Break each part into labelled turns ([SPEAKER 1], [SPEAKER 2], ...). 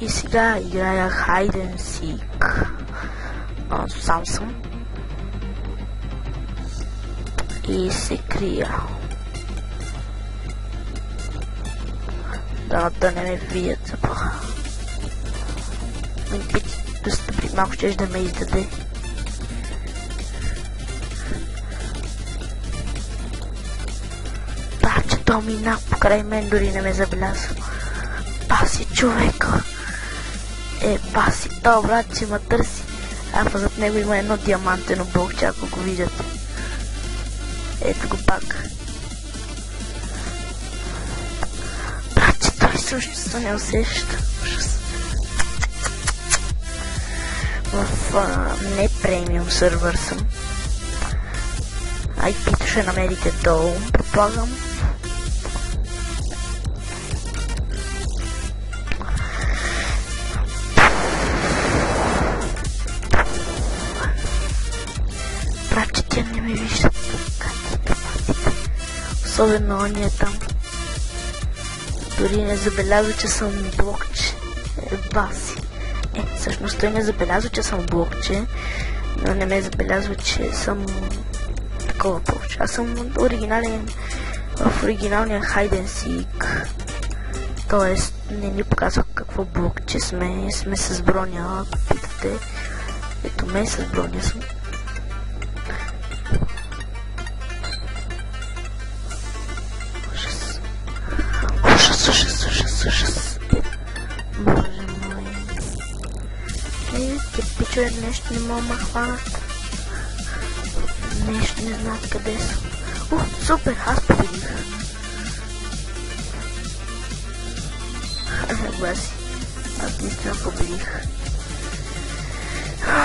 [SPEAKER 1] И сега играя Hide and Seek. Сам съм. И се крия. Да не ме видят заплаха. Доста при малко ще да ме издаде. че то мина покрай мен, дори не ме забелязва. Паси човека. Паси, то брат си ма търси. Зад него има едно диамантено блокче, ако го видите. Ето го пак. Брат, той също не усеща. В не премиум сървър съм. IP-то ще намерите долу, предполагам. Братче, тя не ме виждат. Особено ония там. Дори не забелязва, че съм блокче. Баси. Всъщност той не забелязва, че съм блокче, но не ме забелязва, че съм такова блокче. Аз съм оригинален в оригиналния Hide and Seek. Тоест не ни показва какво блокче сме. Сме с броня, ако питате. Ето мен с броня съм. Ужас. Боже мой. Те пичове нещо не мога да хванат. Нещо не знаят къде са. Супер, аз победих. Гласи. Аз наистина победих.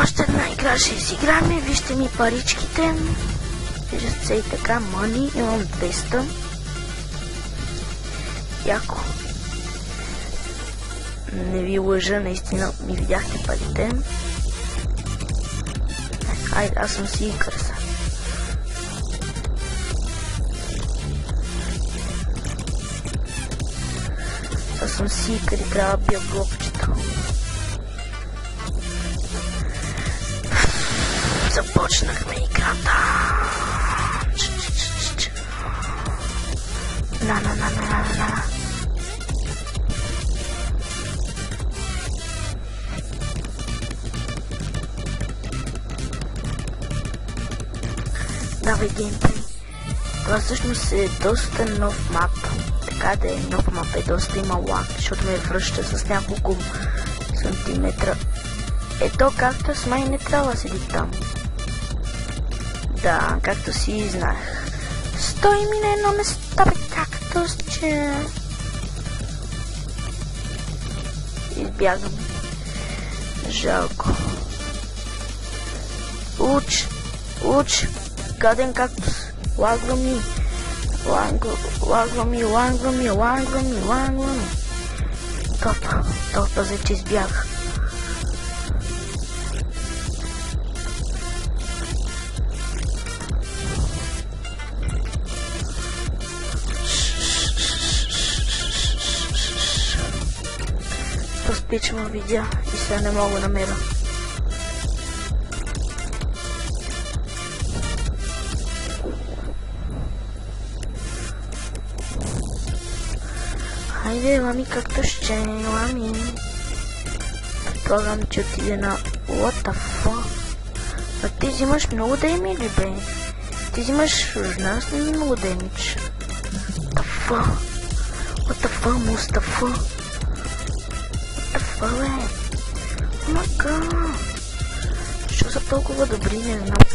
[SPEAKER 1] Още една игра ще изиграме. Вижте ми паричките. Виждате се и така, мъни. Имам 200. Яко. Не ви лъжа, наистина ми видяхте парите. Айде, аз съм си кърса. Аз съм си и трябва да бия блокчета. Започнахме играта. На. Давай геймплей. Това всъщност е доста нов мап. Така да е нов мап, доста има лаг, защото ме връща с няколко сантиметра. Ето кактус май не трябва да седи там. Да, както си знаех. Стой ми на едно место, бе, кактусче. Избягам. Жалко. Уч. Гаден кактус. Лагва ми. Топа, за че избягах. Поспич ме видя и сега не мога да намеря. Хайде, лами, както ще, лами. Предполагам, че отиде на what the fuck. А ти взимаш много демидж, бе. Ти взимаш ужасно много демидж. What the fuck, Мустафа? Бе. О май гад. Що са толкова добри, не знам.